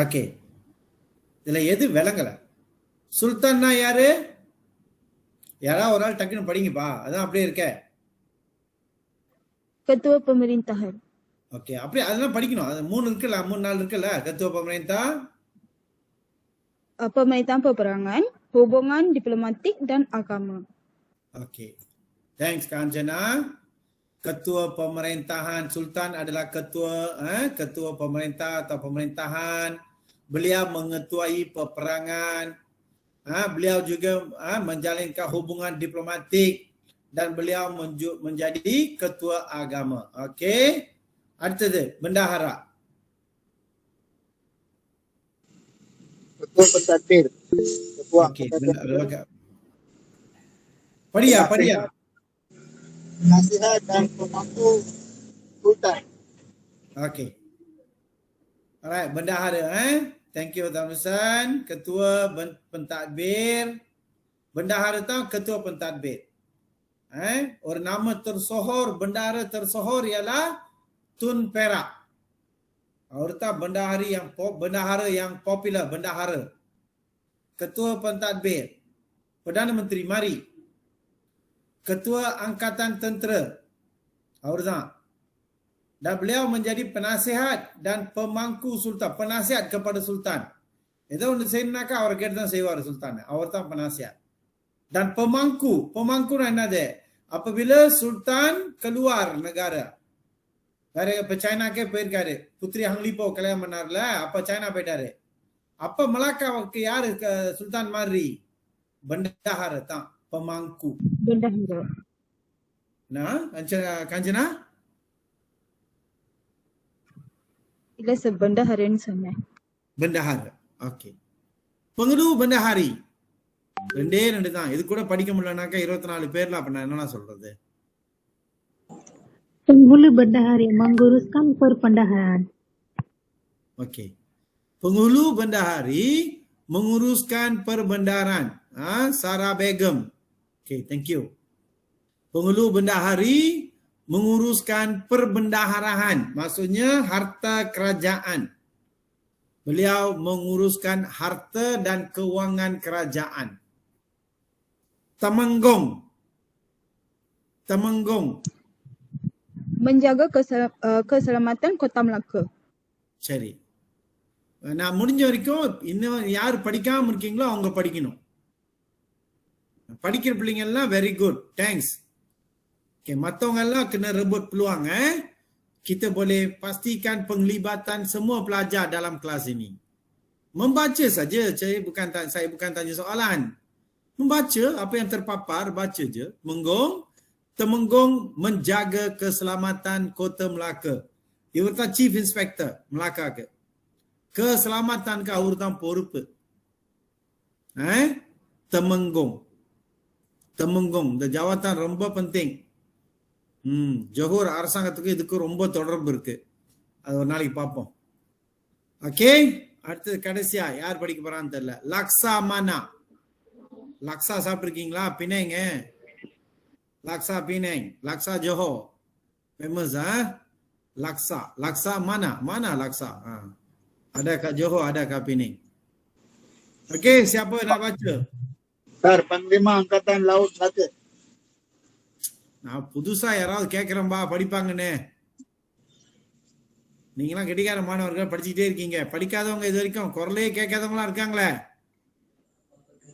Okay, இதுல எது விளங்கல? சுல்தான்னா யாரு? யாராவது ஒரு ஆள் டக்குன்னு படிங்கப்பா, அதான் அப்படியே இருக்க. Ketua Pemerintahan. ஓகே, அப்படியே அதெல்லாம் படிக்கணும். அது 3 இருக்குல்ல, 3 4 இருக்குல்ல. Ketua Pemerintah, Pemerintahan Peperangan, Hubungan Diplomatik dan Agama. okey. Thanks Kanjana. Ketua Pemerintahan Sultan adalah ketua pemerintah atau pemerintahan. Beliau mengetuai peperangan. Beliau juga menjalinkan hubungan diplomatik dan beliau menjadi ketua agama. Okey. அடுத்தது bendahara. Ketua Pentadbir. Ketua Okey, Padia. Penasihat dan pemangku Sultan. Okey. Alright, bendahara Thank you Tamisan. Ketua Pentadbir. Bendahara tahu ketua pentadbir. Orang nama tersohor, bendahara tersohor ialah Tun Perak. Orang tahu bendahara yang popular, bendahara. Ketua Pentadbir. Perdana Menteri, mari. Ketua Angkatan Tentera. Orang tahu. Dan beliau menjadi penasihat dan pemangku sultan, penasihat kepada sultan. Itu untuk saya orang kata sewa sultan. Orang tahu penasihat. Dan pemangku ada. Apabila sultan keluar negara. Dari China ke pergi Putri Hang Lipo kalian menarlah apa China bedare. Apa Melaka ke yaar ke sultan mari. Bendahara tak pemangku. Bendahara. Nah, Kanjana? Ila sebendahara ni sana. Bendahara. Okey. Pengelu bendahari. ரெண்டு தான். இது கூட படிக்க முடியலனாக்கா 24 பேர்ல அப்ப நான் என்னலாம் சொல்றது? Penghulu bendahari menguruskan perbendaharaan. Okey. Penghulu bendahari menguruskan perbendaharaan. Sarah Begum. Okey, thank you. Penghulu bendahari menguruskan perbendaharaan. Maksudnya harta kerajaan. Beliau menguruskan harta dan kewangan kerajaan. Temenggong. Menjaga keselamatan Kota Melaka. சரி. நான் முடிஞ்ச வரைக்கும் இன்னும் யார் படிக்காம இருக்கீங்களோ அவங்க படிக்கணும். படிக்கிற பிள்ளைங்க எல்லாம் வெரி குட். தேங்க்ஸ். ஓகே, மத்தவங்க எல்லாம் kena rebut peluang Kita boleh pastikan penglibatan semua pelajar dalam kelas ini. Membaca saja, saya bukan tanya soalan. Membaca apa yang terpapar, baca je. Temenggong menjaga keselamatan Kota Melaka. Iurutan Chief Inspector Melaka ke. Keselamatan ke urutan பொறுப்பு. Temenggong. இந்த ஜாவத்தான் ரொம்ப penting. Johor அரசாங்கத்துக்கு இதுக்கு ரொம்ப தொடர்பு இருக்கு. அது ஒரு நாளைக்கு பார்ப்போம். ஓகே, அடுத்து கடைசியா யார் படிக்க போறான்னு தெரியல. லக்ஸா மானா. லக்ஸா சாப்பிட்டுருக்கீங்களா? பிணைங்க. Laksa Penang. Laksa Johor. Famous Laksa mana Laksa? Ada kat Johor, ada kat Penang. Okey, siapa nak baca? Sir, Panglima Angkatan Laut Melaka. நான் புதுசா யாராவது கேட்கிறேன்பா படிப்பாங்கன்னு. நீங்களாம் கெட்டிக்கார மாணவர்கள் படிச்சுட்டே இருக்கீங்க. படிக்காதவங்க இது வரைக்கும் குரலே கேட்காதவங்களா இருக்காங்களே.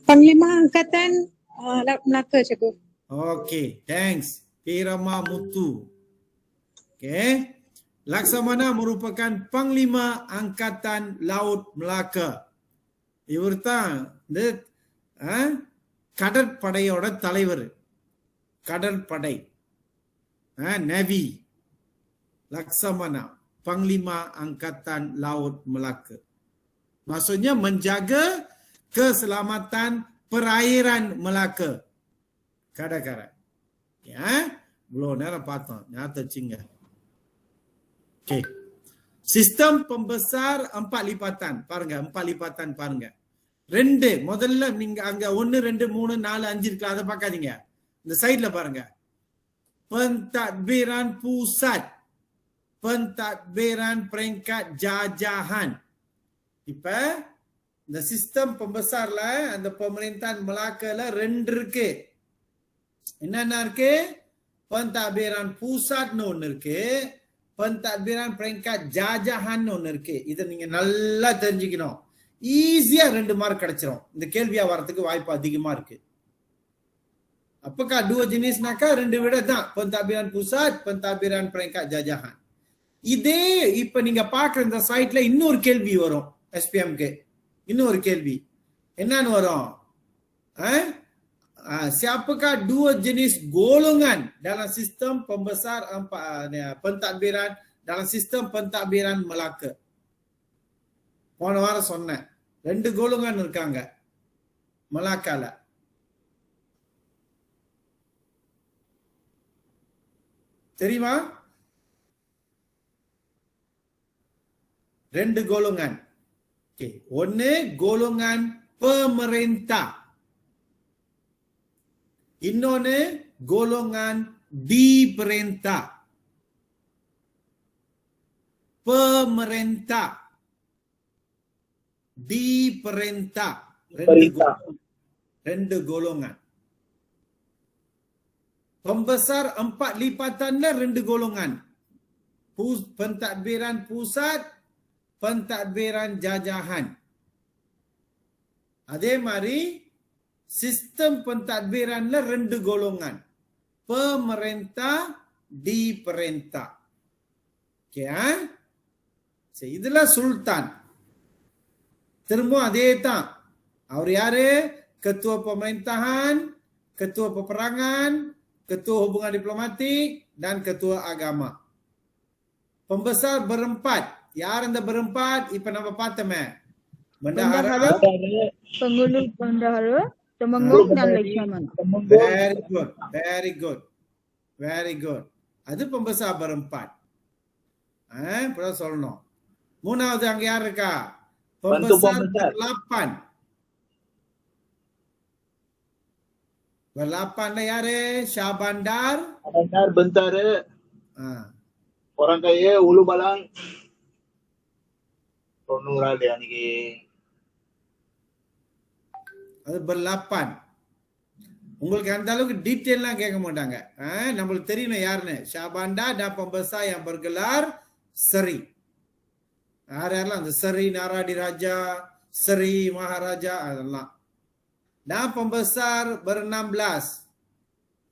Panglima Angkatan Laut Melaka, Cikgu. Okey, thanks. Pirama Muthu. Okey. Laksamana merupakan Panglima Angkatan Laut Melaka. இவர்தான் இந்த கடற்படையோட தலைவர். கடற்படை Navy. Laksamana Panglima Angkatan Laut Melaka. Maksudnya menjaga keselamatan perairan Melaka. Kadang-kadang. Ya, belum நேரம் பார்த்தோம். ஞாபகம் வச்சுங்க. Okay. Sistem pembesar 4 lipatan. Paruங்க, 4 lipatan பாருங்க. 2 முதல்ல நீங்க அங்க 1 2 3 4 5 இருக்கு, அத பார்க்காதீங்க. இந்த சைடுல பாருங்க. Pentadbiran pusat. pentadbiran peringkat jajahan. இப்ப இந்த சிஸ்டம் பம்பசார்ல அந்த pemerintahan Melaka ரெண்டு இருக்கு. என்னென்ன இருக்கு? pentadbiran pusatன்னு ஒன்னு இருக்கு, pentadbiran peringkat jajahanன்னு ஒன்னு இருக்கு. இதை நீங்க நல்லா தெரிஞ்சுக்கணும். ஈஸியா 2 மார்க் கிடைச்சிரும். இந்த கேள்வியா வரதுக்கு வாய்ப்பு அதிகமா இருக்கு. Apakah dua jenisனாக்கா 2 விட தான், pentadbiran pusat, pentadbiran peringkat jajahan. இதே இப்ப நீங்க பாக்குற இந்த சைட்ல இன்னொரு கேள்வி வரும் SPMக்கு. இன்னொரு கேள்வி என்னன்னு வரும்? Siapakah dua jenis golongan dalam sistem pembesar pentadbiran dalam sistem pentadbiran Melaka? போன வாரம் சொன்னேன், 2 golongan இருக்காங்க மலாக்கால. தெரியுமா? 2 golongan. Okay. One golongan pemerintah. Innone golongan diperintah. Pemerintah. Diperintah. Rendu golongan. Pembesar 4 lipatannya 2 golongan. Pentadbiran pusat, pentadbiran jajahan. அதே மாதிரி system pentadbiranல 2 golongan. Pemerintah, diperintah. Okay, சரி, இதுல சுல்தான். திரும்ப அதே தான். அவர் யாரு? Ketua pemerintahan, ketua peperangan, ketua hubungan diplomatik, dan ketua agama. Pembesar berempat. யார் அந்த berempat? இப்ப நம்ம பார்த்தோமே. Bendahara, Pengulu bendahara, Temenggung dan Laksamana. Very good. Very good. Very good. அது pembesar berempat. இப்ப சொல்லணும். மூணாவது அங்க யார் இருக்கா? Pembesar berlapan. Berlapannya யாரு? Shah Bandar. Bandar, Bentara, orang kaya, Ulu Balang. Ronura dia ni. அது berlapan. உங்களுக்கு அந்த அளவுக்கு டீட்டெயிலாம் கேட்க மாட்டாங்க. நம்மளுக்கு தெரியணும் யாருன்னு. Shah Bandar dan pembesar yang bergelar Seri. யாரெல்லாம் அந்த Seri Naradi Raja, Seri Maharaja, அதெல்லாம். Dan pembesar ber-16.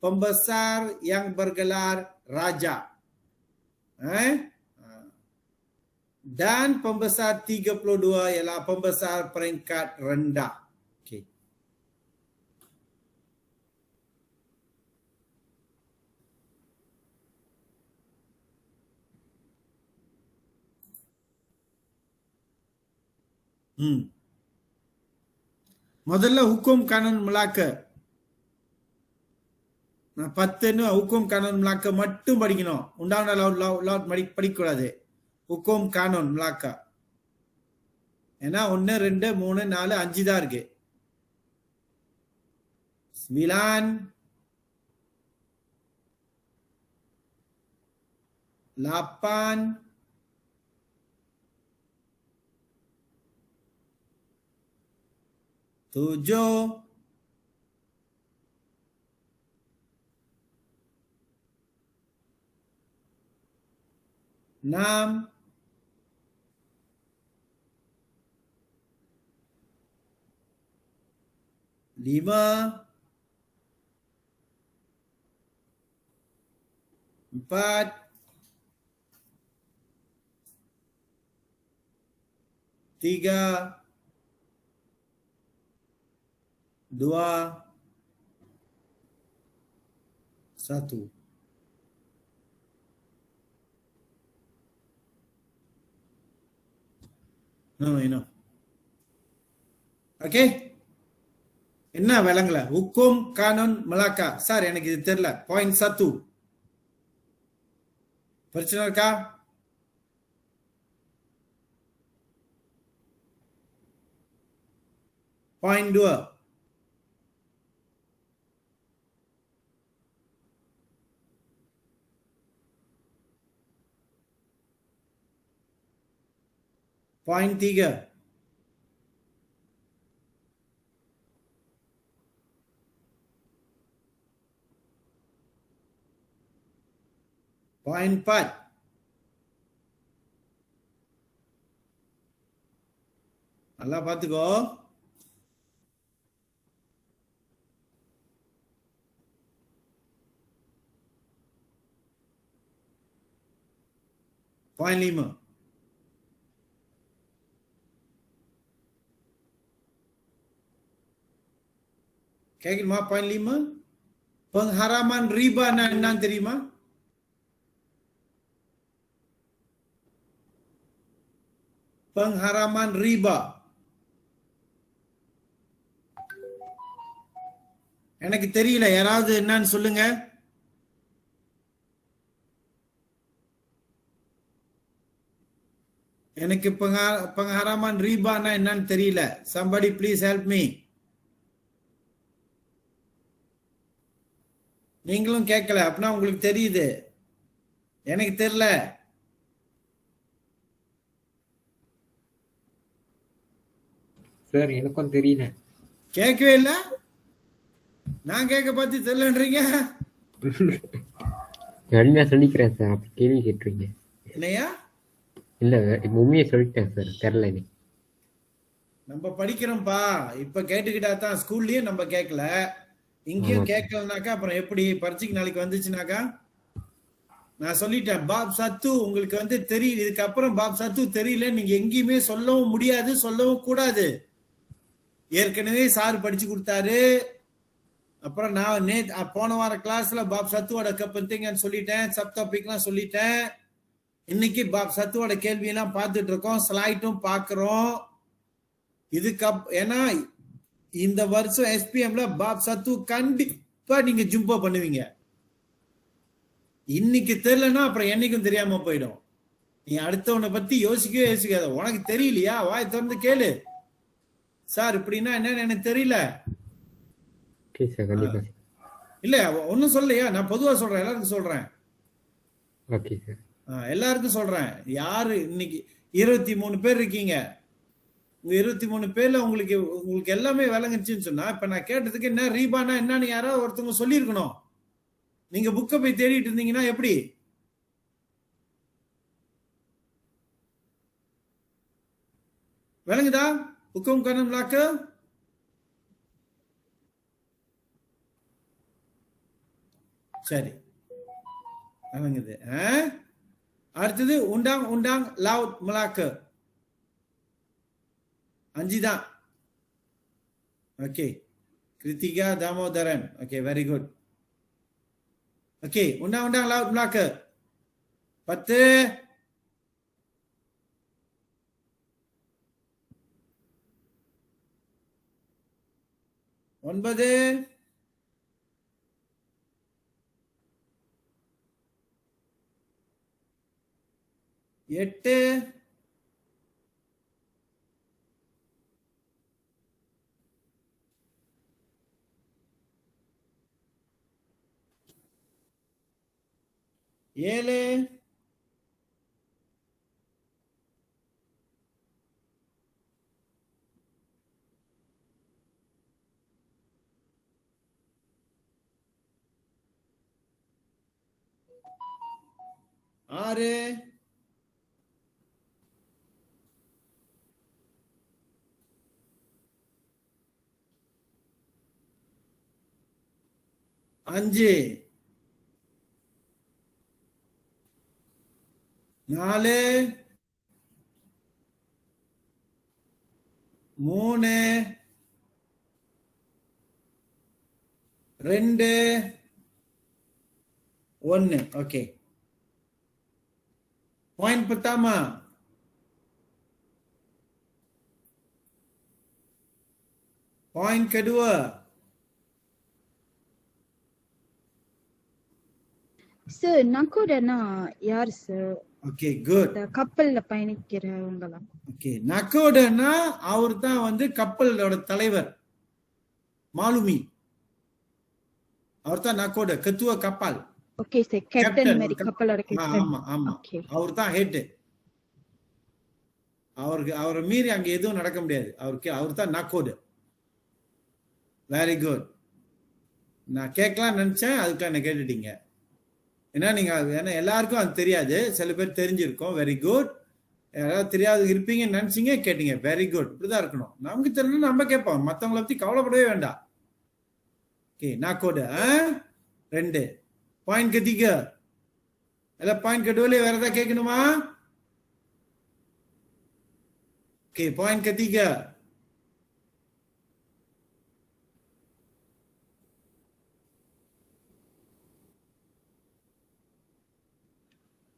Pembesar yang bergelar Raja. Dan pembesar 32 ialah pembesar peringkat rendah. Okay. முதல்ல ஹுக்கும் கானூன் Melaka. நான் 10 ஹுக்கும் கானூன் Melaka மட்டும் படிக்கணும். உண்டான படிக்கக்கூடாது. ஹுக்கும் கானூன் Melaka. ஏன்னா 1, 2, 3, 4, 5 தான் இருக்கு. 9, 8, 7, 6, 5, 4, 3, 2, 1. No. Okay. என்ன விளங்கல? ஹுக்கும் கானூன் Melaka. சார் எனக்கு இது தெரியல. பாயிண்ட் 1. பிரச்சனை இருக்கா? பாயிண்ட் 2. Poin 3. Poin 4. நல்லா பார்த்துக்கோ. Poin 5. கேக்குமா? Poin 5. Pengharaman riba என்னன்னு தெரியுமா? Pengharaman riba. எனக்கு தெரியல, யாராவது என்னன்னு சொல்லுங்க. எனக்கு pengharaman riba என்னன்னு தெரியல. Somebody please help me. நீங்களும் கேட்கல அப்படின்னா உங்களுக்கு தெரியுது, எனக்கு தெரியல. சார் எனக்கும் தெரியல. கேட்கவே இல்ல, நான் கேட்க பார்த்து தெரியலன்றீங்க. உண்மையா சொல்லிக்கிறேன் சார், அப்படி கேள்வி கேட்டுருங்க. இல்லையா? இல்ல இப்ப உண்மையை சொல்லிட்டேன் சார், தெரியல நீ. நம்ம படிக்கிறோம்ப்பா, இப்ப கேட்டுக்கிட்டா தான். ஸ்கூல்லயும் நம்ம கேட்கல, இங்கேயும் கேட்கலனாக்கா அப்புறம் எப்படி? பரீட்சைக்கு நாளைக்கு வந்துச்சுனாக்கா நான் சொல்லிட்டேன், பாப் சத்து உங்களுக்கு வந்து தெரியல, இதுக்கப்புறம் பாப் சத்து தெரியல நீங்க எங்கேயுமே சொல்லவும் முடியாது, சொல்லவும் கூடாது. ஏற்கனவே சார் படிச்சு கொடுத்தாரு. அப்புறம் நான் போன வார கிளாஸ்ல பாப் சத்துவோட கப்பத்திங்கன்னு சொல்லிட்டேன், சப் டாபிக்லாம் சொல்லிட்டேன். இன்னைக்கு பாப் சத்துவோட கேள்வி எல்லாம் பார்த்துட்டு இருக்கோம், ஸ்லைட்டும் பாக்குறோம். ஏன்னா இந்த வருஷம் SPMல பாப் சத்து கண்டிப்பா நீங்க ஜும்பா பண்ணுவீங்க. இன்னைக்கு தெரியலன்னா அப்புறம் என்னைக்கும் தெரியாம போயிடும். நீ அடுத்தவனை பத்தி யோசிக்கவே யோசிக்காத. உனக்கு தெரியலையா, வாய் திறந்து கேளு. சார் இப்படின்னா என்னன்னு எனக்கு தெரியல. இல்ல ஒன்னும் சொல்லலையா, நான் பொதுவா சொல்றேன், எல்லாருக்கும் சொல்றேன். எல்லாருக்கும் சொல்றேன். யாரு இன்னைக்கு 23 பேர் இருக்கீங்க, 23 பேர்ல உங்களுக்கு எல்லாமே விளங்குச்சுன்னு சொன்னா, இப்ப நான் கேட்டதுக்கு என்ன ரீபானா என்னன்னு யாராவது ஒருத்தவங்க சொல்லியிருக்கணும். நீங்க புக்கை போய் தேடிட்டு இருந்தீங்கன்னா எப்படி? விளங்குதா? புக்கம் கணம் லாக்கு சரி விளங்குது. அடுத்தது உண்டாங் உண்டாங் லவுட் மலாக்கு 5 தான். Okay, Kiruthika Damodaran. Okay, very good. Okay, உண்டாங் உண்டாங் லவுட் மலாக்கு 10. ஒன்பது. 8. 7. 6. 5. 4. 3. 2. 1. Oke. Poin pertama. Poin kedua. Sir, nakodana யார் சார்? Okay, good. கப்பல்ல பயணிக்கிறவங்களா? ஓகே, நக்கோடனா அவர் தான் வந்து கப்பலோட தலைவர், மாலுமி. அவர் தான் நக்கோட, கத்துவ கப்பல். ஓகே சார், கேப்டன் மாதிரி கப்பலோட கேப்டன். ஆமா ஆமா, அவர் தான் ஹெட். அவரை மீறி அங்க எதுவும் நடக்க முடியாது. அவர் தான் நாக்கோடு. Very good. நான் கேட்கலாம் நினைச்சேன், அதுக்காக என்ன கேட்டுட்டீங்க. ஏன்னா நீங்க ஏன்னா எல்லாருக்கும் அது தெரியாது, சில பேர் தெரிஞ்சிருக்கும். Very good. யாராவது தெரியாது இருப்பீங்கன்னு நினைச்சீங்க, கேட்டீங்க. Very good. இப்படிதான் இருக்கணும். நமக்கு தெரியணும், நம்ம கேட்போம். மற்றவங்களை பத்தி கவலைப்படவே வேண்டாம். ஓகே, நாக்கோடு 2. Point ketiga. எல்லாம் பாயிண்ட் kedua வேற ஏதாவது கேட்கணுமா? Okay, point ketiga.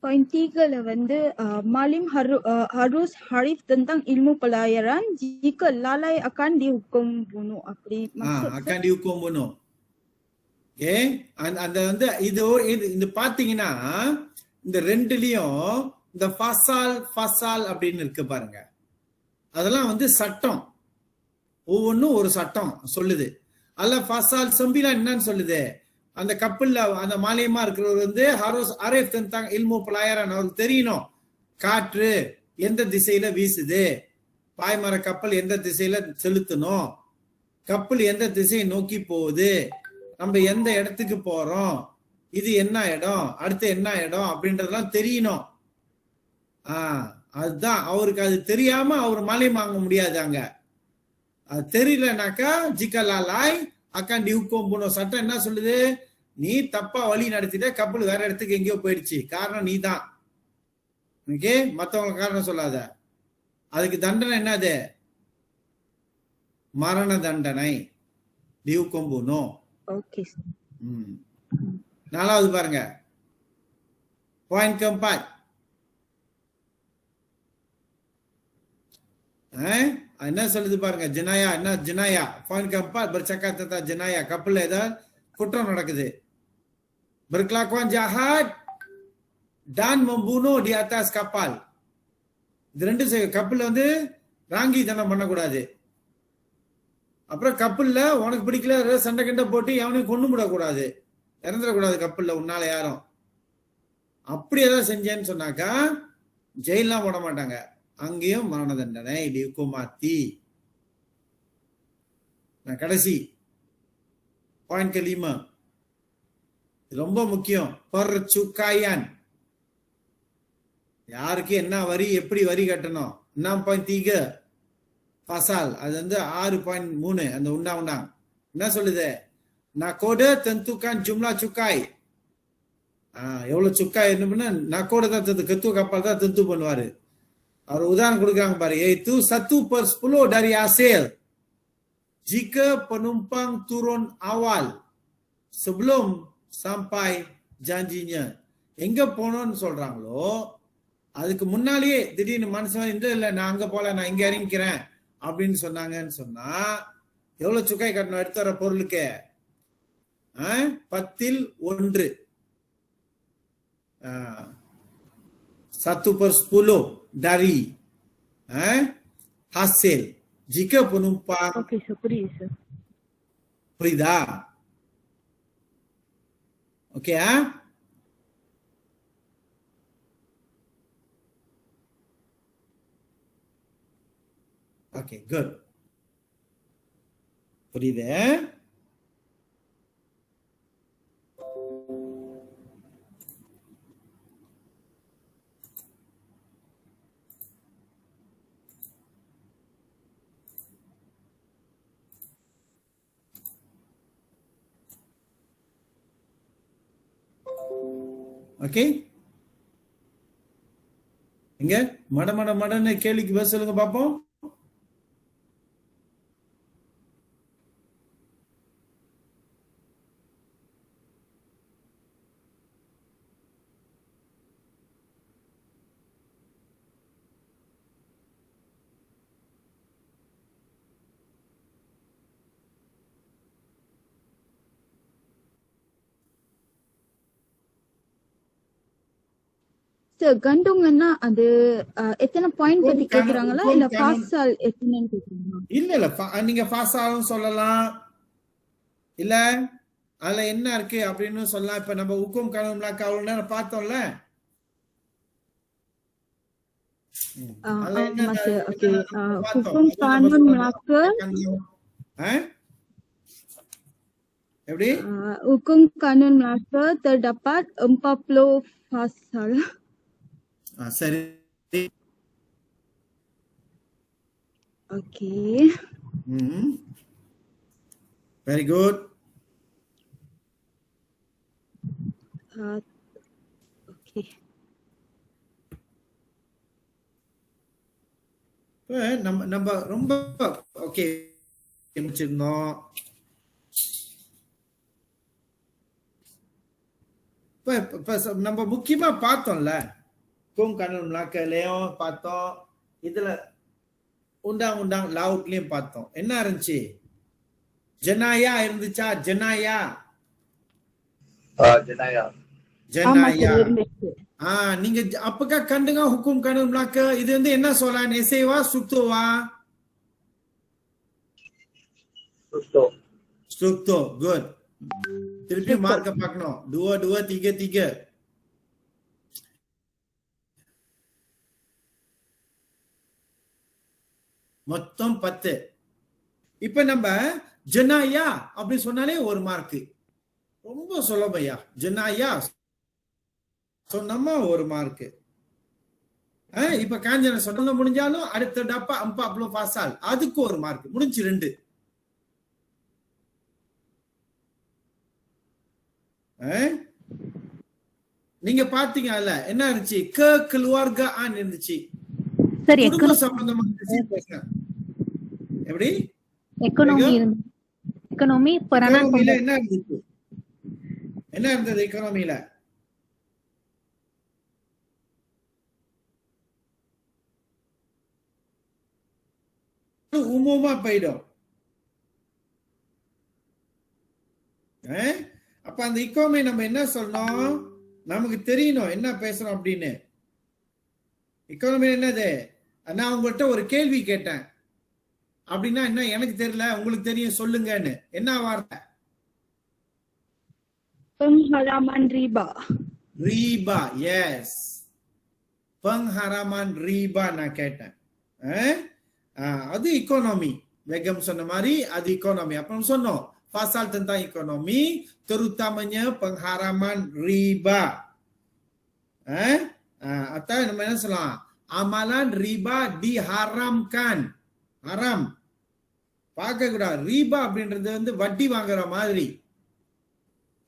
Poin 3 வந்து Malim harus harif tentang ilmu pelayaran jika lalai akan dihukum bunuh. அப்படி akan dihukum bunuh. ஓகே, அந்த வந்து இது பாத்தீங்கன்னா இந்த ரெண்டுலயும் இந்த ஃபசால் அப்படின்னு இருக்கு பாருங்க. அதெல்லாம் வந்து சட்டம், ஒவ்வொன்றும் ஒரு சட்டம் சொல்லுது. அல்ல ஃபசால் செம்பிலா என்னன்னு சொல்லுது? அந்த கப்பல்ல அந்த மாலியமா இருக்கிறவர் வந்து அரேஃப் தந்தாங்க இல்மு பலாயரன், அவருக்கு தெரியணும் காற்று எந்த திசையில வீசுது, பாய்மர கப்பல் எந்த திசையில செலுத்தணும், கப்பல் எந்த திசையை நோக்கி போகுது, நம்ம எந்த இடத்துக்கு போறோம், இது என்ன இடம், அடுத்து என்ன இடம் அப்படின்றதெல்லாம் தெரியணும். அதுதான் அவருக்கு. அது தெரியாம அவர் மாலியம் வாங்க முடியாது. அங்க அது தெரியலனாக்கா ஜிகலாலாய் அக்காண்டி ஹுக்கும் போனோம். சட்டம் என்ன சொல்லுது? நீ தப்பா வழி நடத்திட்ட, கப்பல் வேற இடத்துக்கு எங்கேயோ போயிடுச்சு, காரணம் நீ தான். ஓகே, மத்தவங்க காரணம் சொல்லாத. அதுக்கு தண்டனை என்னது? மரண தண்டனை. டியூக்கும் போனோம். ஓகே. 4வது பாருங்க, பாயிண்ட் keempat. என்ன சொல்லுது பாருங்க? ஜனாயா. என்ன ஜனாயா? பாயிண்ட் keempat bercakap tentang ஜனாயா. கப்பல்ல ஏதாவது குற்றம் நடக்குது, berkelakuan jahat dan membunuh di atas kapal. இது ரெண்டு கப்பல்ல வந்து ராங்கி தனம் பண்ணக்கூடாது. அப்புறம் கப்பல்ல உனக்கு பிடிக்கல சண்டை கண்டை போட்டு எவனையும் கொண்டு விடக்கூடாது, இறந்துடக்கூடாது கப்பல்ல உன்னால யாரும். அப்படி ஏதாவது செஞ்சேன்னு சொன்னாக்கா ஜெயிலாம் போட மாட்டாங்க, அங்கேயும் மரண தண்டனை. டியூக்குமாத்தி. நான் கடைசி பாயிண்ட் kelima, ரொம்ப முக்கியம். பர்சுக்காயான், யாருக்கு என்ன வரி, எப்படி வரி கட்டணும். 6.3 pasal, அது வந்து 6.3 அந்த undang-undang என்ன சொல்லுது? nakoda tentukan jumlah cukai. எவ்வளவு சுக்காய் என்ன பண்ண nakoda தான் ketua kapal தான் tentu பண்ணுவாரு. அவர் உதாரணம் கொடுக்குறாங்க பாரு, yaitu 1/10 dari hasil jika penumpang turun awal sebelum sampai janjinya. எங்க போனோம்னு சொல்றாங்களோ அதுக்கு முன்னாலேயே திடீர்னு மனுஷன் இல்ல நான் அங்க போல, நான் இங்க இறங்கிக்கிறேன் அப்படின்னு சொன்னாங்கன்னு சொன்னா எவ்வளவு சுக்காய் கட்டணும்? எடுத்து வர பொருளுக்கு 10/1 1/10 dari hasil jika penumpang. Okey, sir. புரியுதா? ஓகே. Okay, good. புரியுது? ஓகே, இங்க மடன்னு கேள்விக்கு பதில் சொல்லுங்க பாப்போம். சார் கண்டுங்கன்னா அது எத்தனை பாயிண்ட் பத்தி கேக்குறாங்களா இல்ல பாசால் எத்தனைன்னு கேக்குறாங்களா? இல்ல நீங்க பாசாலும் சொல்லலாம், இல்ல அதுல என்ன இருக்கு அப்படின்னு சொல்லலாம். இப்ப நம்ம உக்கும் கனவுலாக்க அவ்வளவு நேரம் பார்த்தோம்ல, அதுல என்ன masa okey பார்த்தோம் hukum அது நம்ம kanun சொல்லணும் Melaka எப்படி hukum kanun Melaka terdapat 40 pasal. சரி Okey. Very good Okey. நம்ம ரொம்ப ஓகே முடிச்சிருந்தோம். இப்ப நம்ம முக்கியமா பார்த்தோம்ல ஹுக்கும் கானூன் மலாக்காலையும் பார்த்தோம், இதுல உண்டாங் லாவுட்லயும் பார்த்தோம். என்ன இருந்துச்சு? ஜனாயா இருந்துச்சா? ஜனாயா ஜனாயா ஜனாயா நீங்க அப்பக்கா கண்டுங்க ஹுக்கும் கானூன் மலாக்கா இது வந்து என்ன சொல்லலாம்? எசேவா சுக்தோவா? சுக்தோ. குட். திருப்பி மார்க்க பார்க்கணும். 2 2 3 3 மொத்தம் 10. இப்ப நம்ம ஜனாயா அப்படி சொன்னாலே ஒரு மார்க். ரொம்ப சுலபையா. ஜனாயா சொன்னோமா ஒரு மார்க். இப்ப காஞ்சன சொன்ன முடிஞ்சாலும் அடுத்த டப்பா 40 பாசால் அதுக்கு ஒரு மார்க். முடிஞ்சு 2. நீங்க பாத்தீங்கல்ல என்ன இருந்துச்சு? keluargaan இருந்துச்சு. சரி குடும்ப சம்பந்தமா இருந்துச்சு. எப்படி? ekonomi peranan எக்கனாமில என்ன இருந்துச்சு? என்ன இருந்தது எக்கனாமில? உமுமா போயிடும். அப்ப அந்த இக்கோமை நம்ம என்ன சொல்லணும்? நமக்கு தெரியணும் என்ன பேசுறோம் அப்படின்னு. இக்கோனமி என்னது? நான் உங்கள்கிட்ட ஒரு கேள்வி கேட்டேன் அப்படின்னா என்ன? எனக்கு தெரியல, உங்களுக்கு தெரியும், சொல்லுங்கன்னு. என்ன வார்த்தை? Pengharaman riba. ரீபா. எஸ், pengharaman riba நான் கேட்டேன். அது இக்கோனமி. வெகம் சொன்ன மாதிரி அது இக்கோனமி. அப்புறம் சொன்னோம் pasal tentang ekonomi, terutamanya pengharaman riba. Atau nama என்ன சொல்லலாம்? amalan riba diharamkan. haram. பார்க்க கூடாது. ரீபா அப்படின்றது வந்து வட்டி வாங்குற மாதிரி,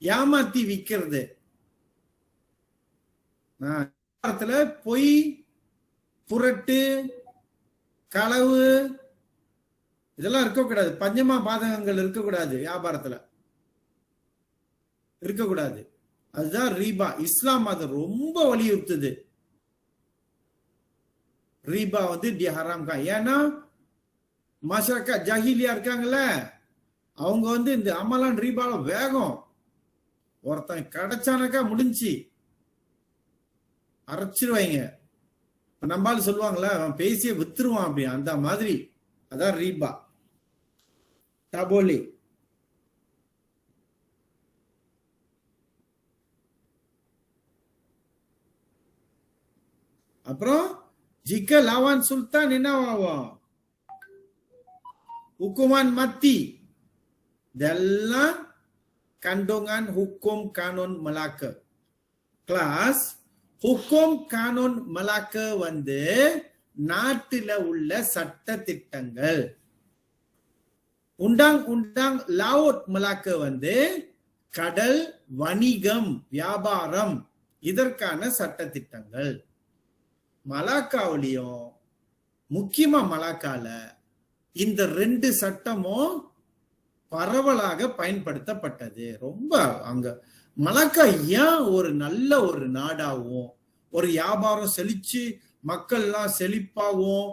ஏமாத்தி விக்கிறது. பொய், புரட்டு, களவு இதெல்லாம் இருக்கக்கூடாது. பஞ்சமா பாதகங்கள் இருக்கக்கூடாது. வியாபாரத்துல இருக்கக்கூடாது. அதுதான் ரீபா. இஸ்லாம் அதை ரொம்ப வலியுறுத்துது. ரீபா வந்து ஹராம் தான். ஏன்னா மாஷாக்கா ஜாஹிலியா இருக்காங்கல்ல, அவங்க வந்து இந்த அமலான் ரீபால வேகம். ஒருத்தன் கிடைச்சானாக்கா முடிஞ்சு அரைச்சிருவாங்க. நம்மளால சொல்லுவாங்களா, அவன் பேசிய வித்துருவான் அப்படி. அந்த மாதிரி அதான் ரீபா. tabole. அப்புறம் jika lawan sultan என்னவாகும்? hukuman mati. இதெல்லாம் kandungan hukum kanun Melaka. Kelas hukum kanun Melaka வந்து நாட்டில உள்ள சட்ட திட்டங்கள். உண்டாங் லாவுட் மலாக்கா வந்து கடல், வணிகம், வியாபாரம் இதற்கான சட்ட திட்டங்கள். மலாக்காவிலையும் முக்கியமா மலாக்கால இந்த 2 சட்டமும் பரவலாக பயன்படுத்தப்பட்டது. ரொம்ப அங்க மலாக்கா ஏன் ஒரு நல்ல ஒரு நாடாவும், ஒரு வியாபாரம் செழிச்சு மக்கள்லாம் செழிப்பாவும்,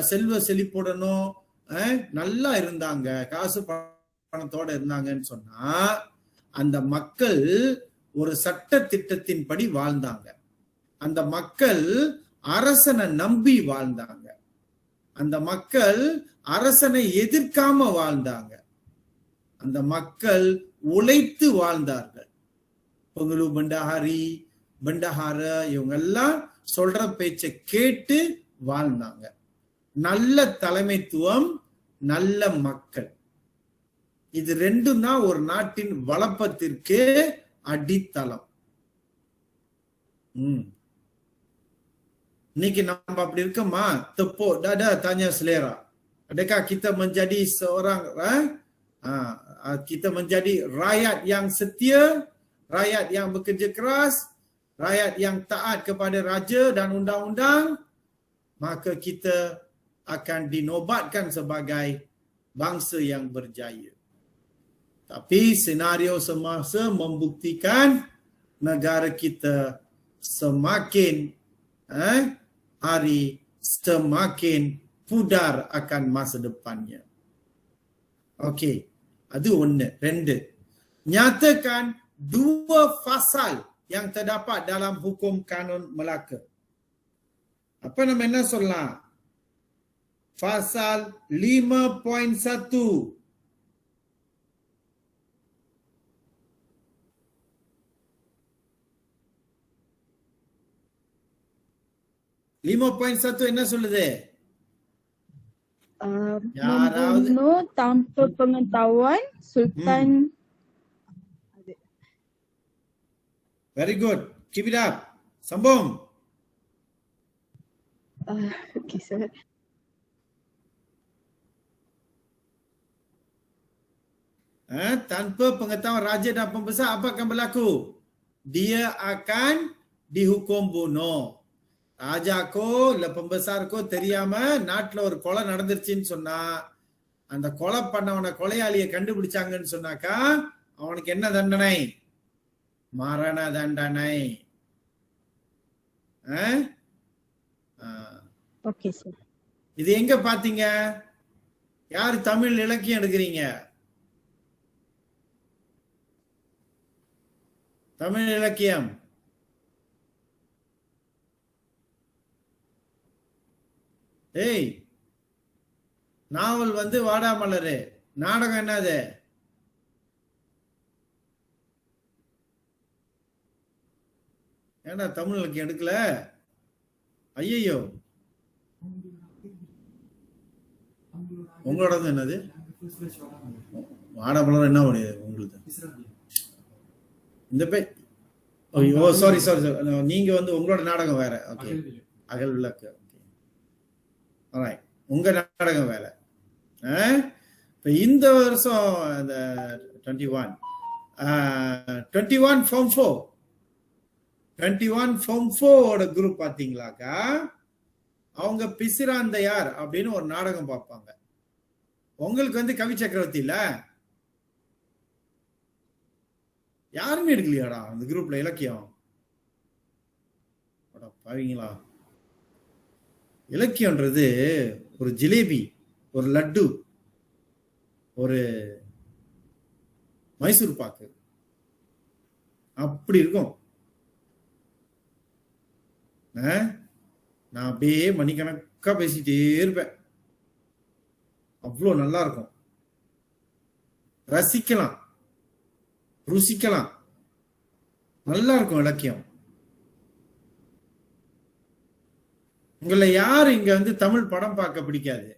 செல்வ செழிப்புடனும் நல்லா இருந்தாங்க, காசு பணத்தோட இருந்தாங்கன்னு சொன்னா, அந்த மக்கள் ஒரு சட்ட திட்டத்தின்படி வாழ்ந்தாங்க. அந்த மக்கள் அரசனை நம்பி வாழ்ந்தாங்க. அந்த மக்கள் அரசனை எதிர்க்காம வாழ்ந்தாங்க. அந்த மக்கள் உழைத்து வாழ்ந்தார்கள். பொங்கலு பண்டஹாரி, பண்டஹார இவங்க எல்லாம் சொல்ற பேச்சை கேட்டு வாழ்ந்தாங்க. நல்ல தலைமைத்துவம், நல்ல மக்கள், இது ரெண்டும் தான் ஒரு நாட்டின் வளப்பத்திற்கு அடித்தளம். Niki nampak அப்படி இருக்கமா? Tepuk dada tanya selera. Adakah kita menjadi seorang kita menjadi rakyat yang setia, rakyat yang bekerja keras, rakyat yang taat kepada raja dan undang-undang, maka kita akan dinobatkan sebagai bangsa yang berjaya. Tapi senario semasa membuktikan negara kita semakin hari semakin pudar akan masa depannya. Okey, அது ஒன்று. ரெண்டு, nyatakan dua pasal yang terdapat dalam hukum kanun Melaka. Apa nama என்ன சொல்லலாம்? Pasal 5.1. என்ன சொல்லுது? Membunuh tanpa pengetahuan Sultan. Very good. Keep it up. Sambung. Okay, sir. Tanpa pengetahuan raja dan pembesar, apa akan berlaku? Dia akan dihukum bunuh. ராஜாக்கோ இல்ல பம்பசாருக்கோ தெரியாம நாட்டுல ஒரு கொலை நடந்துருச்சுன்னு சொன்னா, அந்த கொலை பண்ணவன கொலையாளியை கண்டுபிடிச்சாங்கன்னு சொன்னாக்கா அவனுக்கு என்ன தண்டனை? மரண தண்டனை. இது எங்க பாத்தீங்க? யாரு தமிழ் இலக்கியம் எடுக்கிறீங்க? தமிழ் இலக்கியம் ஏய், நாவல் வந்து வாடாமலரு, நாடகம் என்னது? ஏன்னா தமிழுக்கு எடுக்கல? ஐயோ, உங்களோட என்னது? வாடாமலர் என்ன முடியாது உங்களுக்கு? இந்த பேர் சாரி, நீங்க வந்து உங்களோட நாடகம் வேற. ஓகே, அகல் விளக்கு. உங்க நாடகம் வேலை. இந்த வருஷம் இந்த 21 ஃபார்ம் 4 குரூப் பாத்தீங்களாக்கா, அவங்க பிசிராந்தையார் அப்படின்னு ஒரு நாடகம் பார்ப்பாங்க. உங்களுக்கு வந்து கவி சக்கரவர்த்தி இல்ல, யாருமே எடுக்கலையாடா அந்த குரூப்ல இலக்கியம்? பாவீங்களா? இலக்கியம்ன்றது ஒரு ஜிலேபி, ஒரு லட்டு, ஒரு மைசூர் பாக்கு அப்படி இருக்கும். நான் அப்படியே மணிக்கணக்கா பேசிட்டே இருப்பேன். அவ்வளோ நல்லா இருக்கும். ரசிக்கலாம், ருசிக்கலாம், நல்லா இருக்கும் இலக்கியம். உங்களை யாரு இங்க வந்து தமிழ் படம் பார்க்க பிடிக்காது?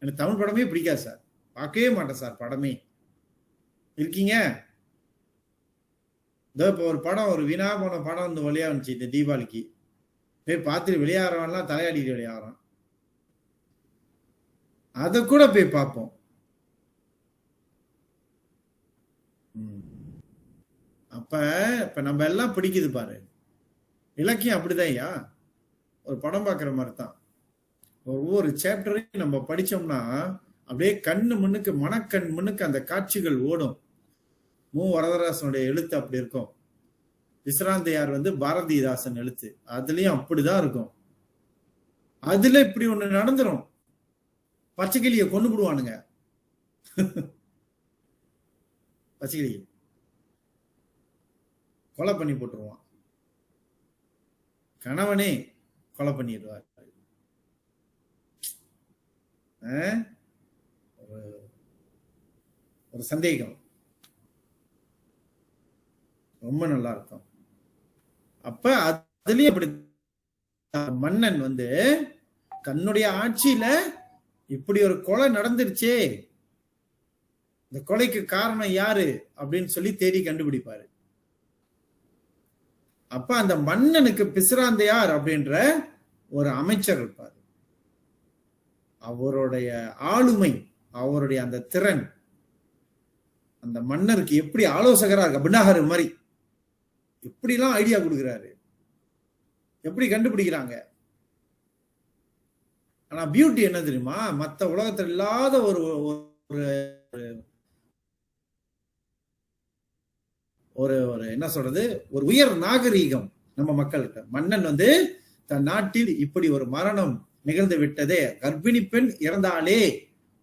எனக்கு தமிழ் படமே பிடிக்காது சார், பார்க்கவே மாட்டேன் சார் படமே. இருக்கீங்க? இப்போ ஒரு படம், ஒரு வீணா போன படம் வந்து வெளியா வந்துச்சு இந்த தீபாவளிக்கு. போய் பார்த்துட்டு வெளியாடுறவன்லாம் தலையாடிட்டு வெளியாடுறான். அதை கூட போய் பார்ப்போம். அப்ப நம்ம எல்லாம் பிடிக்குது பாரு. இலக்கியம் அப்படிதான் ஐயா, ஒரு படம் பார்க்குற மாதிரி தான். ஒவ்வொரு சாப்டரையும் நம்ம படிச்சோம்னா அப்படியே கண்ணு முன்னுக்கு, மனக்கண் முன்னுக்கு அந்த காட்சிகள் ஓடும். வரதராசனுடைய எழுத்து அப்படி இருக்கும். விசிராந்தையார் வந்து பாரதிதாசன் எழுத்து, அதுலயும் அப்படிதான் இருக்கும். அதுல இப்படி ஒண்ணு நடந்துரும். பச்சைக்கிளிய கொண்டு விடுவானுங்க. பச்சைக்கிளி கொலை பண்ணி போட்டுருவான். கணவனே கொலை பண்ணிடுவார். ஒரு சந்தேகம் ரொம்ப நல்லா இருக்கும். அப்ப அதுலயும் அப்படி மன்னன் வந்து தன்னுடைய ஆட்சியில இப்படி ஒரு கொலை நடந்துருச்சே, இந்த கொலைக்கு காரணம் யாரு அப்படின்னு சொல்லி தேடி கண்டுபிடிப்பாரு. அப்ப அந்த மன்னனுக்கு பிசிராந்தையார் அப்படின்ற ஒரு அமைச்சர் இருப்பார். அவருடைய ஆளுமை, அவருடைய அந்த திறன் அந்த மன்னருக்கு எப்படி ஆலோசகரா இருக்கு, பின்னாகர் மாதிரி எப்படிலாம் ஐடியா கொடுக்கிறாரு, எப்படி கண்டுபிடிக்கிறாங்க. ஆனா பியூட்டி என்ன தெரியுமா, மத்த உலகத்தில் இல்லாத ஒரு ஒரு ஒரு என்ன சொல்றது, ஒரு உயர் நாகரீகம் நம்ம மக்கள்கிட்ட. மன்னன் வந்து தன் நாட்டில் இப்படி ஒரு மரணம் நிகழ்ந்து விட்டதே, கர்ப்பிணி பெண் இறந்தாலே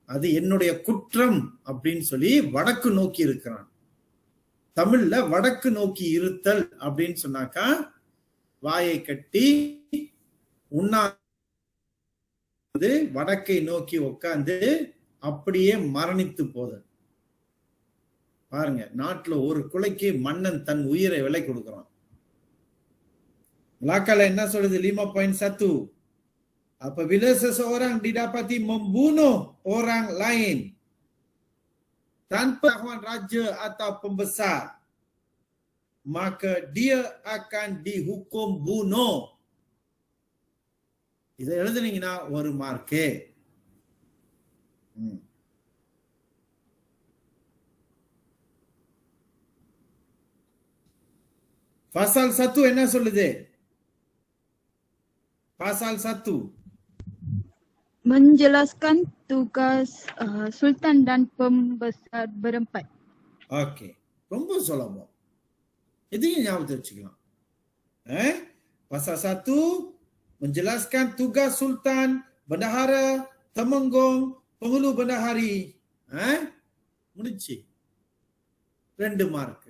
அது என்னுடைய குற்றம் அப்படின்னு சொல்லி வடக்கு நோக்கி இருக்கிறான். தமிழ்ல வடக்கு நோக்கி இருத்தல் அப்படின்னு சொன்னாக்கா வாயை கட்டி உண்ணாது வடக்கை நோக்கி உட்கார்ந்து அப்படியே மரணித்து போதல். பாருங்க, நாட்டுல ஒரு கொலைக்கு மன்னன் தன் உயிரை விலை கொடுக்கிறான். Melaka என்ன சொல்லுது 5.1, apabila seseorang didapati membunuh orang lain tanpa pengetahuan raja atau pembesar, maka dia akan dihukum bunuh. இதை எழுதுனீங்கன்னா ஒரு மார்க்கு. Pasal 1 என்ன சொல்லுது? Pasal 1 menjelaskan tugas sultan dan pembesar berempat. Okay, ரொம்ப சுலபம். இதையும் ஞாபகத்தை வச்சுக்கலாம். Pasal 1 menjelaskan tugas sultan, bendahara, temenggung, penghulu bendahari. முடிச்சு 2 மார்க்.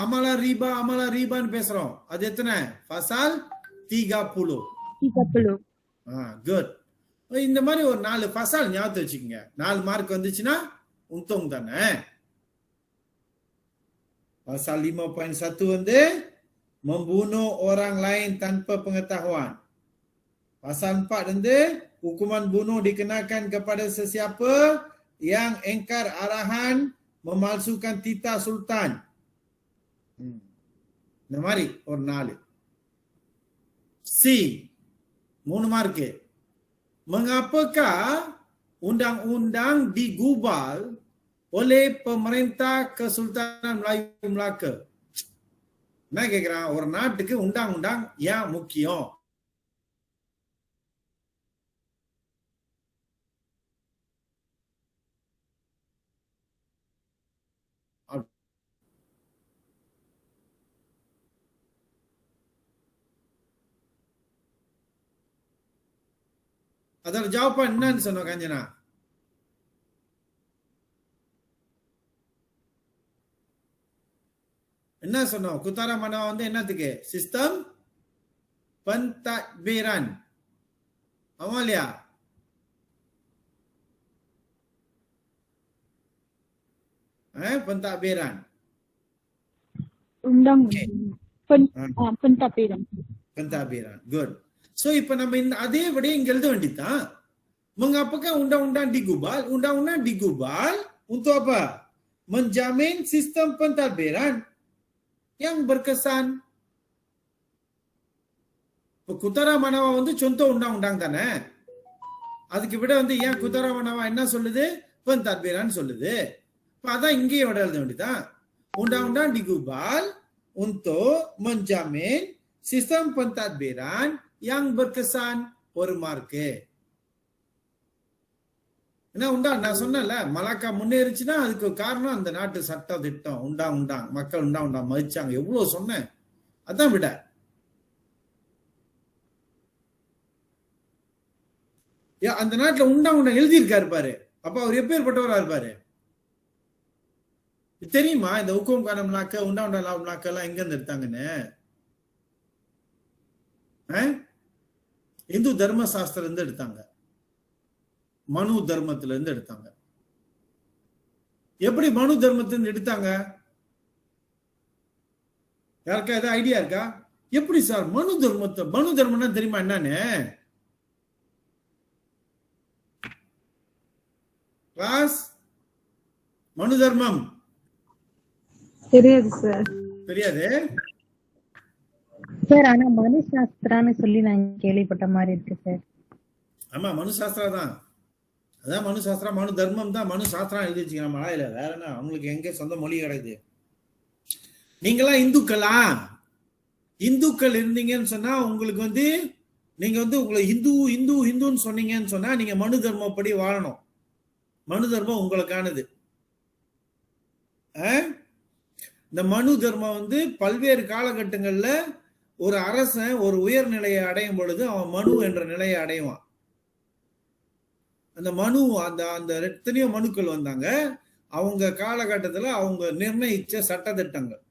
அமலா ரீபான்னு பேசுறோம், அது எத்தனை? Pasal 30. குட். இந்த மாதிரி ஒரு 4 பசால் ஞாபகத்தை வச்சுக்கோங்க. 4 மார்க் வந்துச்சுன்னா உத்தம் தானே. Pasal 5.1 வந்து membunuh orang lain tanpa pengetahuan. Pasal 4 வந்து hukuman bunuh dikenakan kepada sesiapa yang engkar arahan memalsukan titah sultan. இந்த மாதிரி ஒரு 4. C 3 mark. Mengapakah undang-undang digubal oleh pemerintah Kesultanan Melayu Melaka? என்ன கேக்குறான், ஒரு நாட்டுக்கு undang-undang ஏன் முக்கியம்? அதோட ஜவாப் என்னன்னு சொன்னோம் காஞ்சனா? என்ன சொன்னோம்? குத்தாரா மனவா வந்து என்னத்துக்கு? System pentadbiran. ஆமா இல்லையா? pentadbiran. pentadbiran. Good. So இப்ப நம்ம அதே விட இங்க எழுத வேண்டியதுதான். Mengapakah undang-undang digubal? Undang-undang digubal untuk apa? Menjamin sistem pentadbiran yang berkesan. இப்ப குத்தாரா மனவா வந்து contoh undang-undang தானே. அதுக்கு விட வந்து ஏன் குத்தாரா மனவா என்ன சொல்லுது? pentadbiran சொல்லுது. இப்ப அதான் இங்கேயே விட எழுத வேண்டியதுதான். Undang-undang digubal untuk menjamin sistem pentadbiran yang berkesan. ஒரு மார்க்கு. என்ன உண்டா, நான் சொன்னேன்ல மலாக்கா முன்னேறிச்சுன்னா அதுக்கு காரணம் அந்த நாட்டு சட்ட திட்டம். உண்டாங் மக்கள் உண்டா மதிச்சாங்க, எவ்வளவு சொன்னேன். அதான் விட. அந்த நாட்டுல உண்டா எழுதி இருக்காரு பாரு. அப்ப அவர் எப்பேற்பட்டவரா இருப்பாரு தெரியுமா? இந்த உக்கம் கான மலாக்க உண்டா மலாக்க எல்லாம் எங்க இருந்து எடுத்தாங்கன்னு இந்து தர்ம சாஸ்திரம் இருந்து எடுத்தாங்க, மனு தர்மத்துல இருந்து எடுத்தாங்க. எப்படி மனு தர்மத்திலிருந்து எடுத்தாங்க? யாருக்கா ஏதாவது ஐடியா இருக்கா? எப்படி சார் மனு தர்மம்னா தெரியுமா என்னன்னு? கிளாஸ், மனு தர்மம் தெரியாது சார். தெரியாது. சார் ஆனா மனு சாஸ்திரான்னு சொல்லி நான் கேள்விப்பட்ட மாதிரி இருக்கு சார். ஆமா, மனு சாஸ்திரா தான். அதான் மனு சாஸ்திரா, மனு தர்மம் தான். மனு சாஸ்திரம் எழுதி வச்சுக்கலாம் மலையில. வேற என்ன, அவங்களுக்கு எங்க சொந்த மொழி கிடைக்குது? நீங்களாம் இந்துக்களா? இந்துக்கள் இருந்தீங்கன்னு சொன்னா உங்களுக்கு நீங்க உங்களை இந்துன்னு சொன்னீங்கன்னு சொன்னா நீங்க மனு தர்மப்படி வாழணும். மனு தர்மம் உங்களுக்கானது. இந்த மனு தர்மம் பல்வேறு காலகட்டங்கள்ல ஒரு அரசன் ஒரு உயர்நிலையை அடையும் பொழுது அவன் மனு என்ற நிலையை அடைவான். அந்த மனு அந்த எத்தனையோ மனுக்கள் வந்தாங்க. அவங்க காலகட்டத்துல அவங்க நிர்ணயிச்ச சட்டத்திட்டங்கள்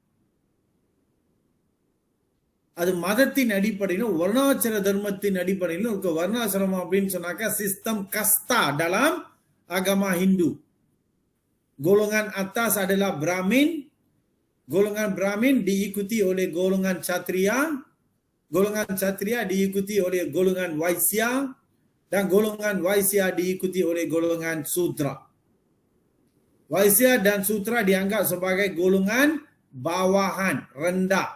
அது மதத்தின் அடிப்படையிலும் வர்ணாசிர தர்மத்தின் அடிப்படையிலும் இருக்கு. வர்ணாசிரமம் அப்படின்னு சொன்னாக்கா sistem kasta dalam agama Hindu. Golongan atas adalah Brahmin. Golongan Brahmin diikuti oleh golongan Kshatriya. Golongan Kshatriya diikuti oleh golongan Vaisya. Dan golongan Vaisya diikuti oleh golongan Sudra. Vaisya dan Sudra dianggap sebagai golongan bawahan, rendah.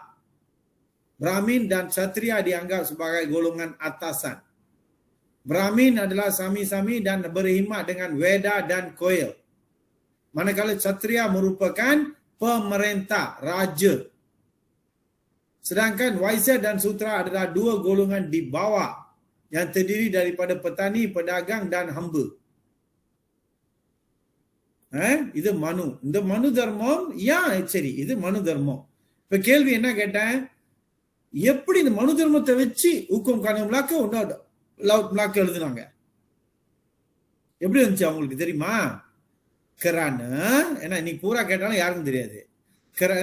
Brahmin dan Kshatriya dianggap sebagai golongan atasan. Brahmin adalah sami-sami dan berkhidmat dengan Veda dan Koil. Manakala Kshatriya merupakan pemerintah, raja. Sedangkan Vaisya dan Sudra adalah dua golongan di bawah yang terdiri daripada petani, pedagang dan hamba. இது மனு. இந்த மனு தர்மம் சரி, இது மனு தர்மம். இப்ப கேள்வி என்ன கேட்டேன், எப்படி இந்த மனு தர்மத்தை வச்சு ஊக்கம் காணும்லாக்க ஒன்னு எழுதுனாங்க? எப்படி வந்துச்சு அவங்களுக்கு தெரியுமா? கரான, ஏன்னா இன்னைக்கு பூரா கேட்டாலும் யாருக்கும் தெரியாது.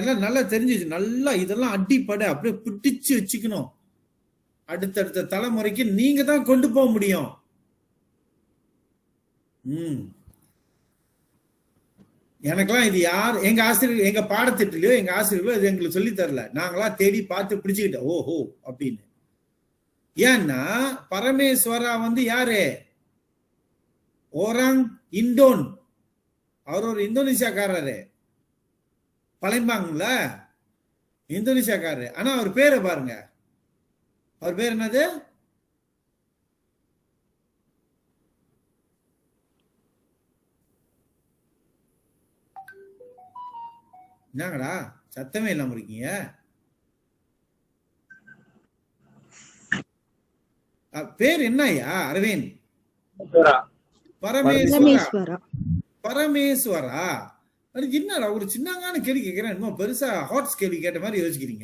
எல்லாம் நல்லா தெரிஞ்சிச்சு. நல்லா இதெல்லாம் அடிப்படை அப்படியே பிடிச்சு வச்சுக்கணும். அடுத்தடுத்த தலைமுறைக்கு நீங்க தான் கொண்டு போக முடியும். எனக்கெல்லாம் இது யார் எங்க ஆசிரியர், எங்க பாடத்திட்டலையோ எங்க ஆசிரியர்களோ இது எங்களுக்கு சொல்லி தரல. நாங்களா தேடி பார்த்து பிடிச்சுக்கிட்டோம். ஓஹோ அப்படின்னு. ஏன்னா பரமேஸ்வரா யாரு? ஓராங் இண்டோன். அவர் ஒரு இந்தோனேசியாக்காரரு. பழைம்பாங்கல்ல, இந்தோனேசியாக்காரரு. ஆனா அவர் பேரை பாருங்க. அவர் பேர் என்னது? என்னங்கடா சத்தமே இல்லாம இருக்கீங்க? பேர் என்னய்யா? அரவிந்த் பரமேஸ்வரா. பரமேஸ்வரா. என்னடா ஒரு சின்னங்கான கேள்வி கேட்கிறேன், இன்னும் பெருசா ஹாட்ஸ் கேள்வி கேட்ட மாதிரி யோசிக்கிறீங்க.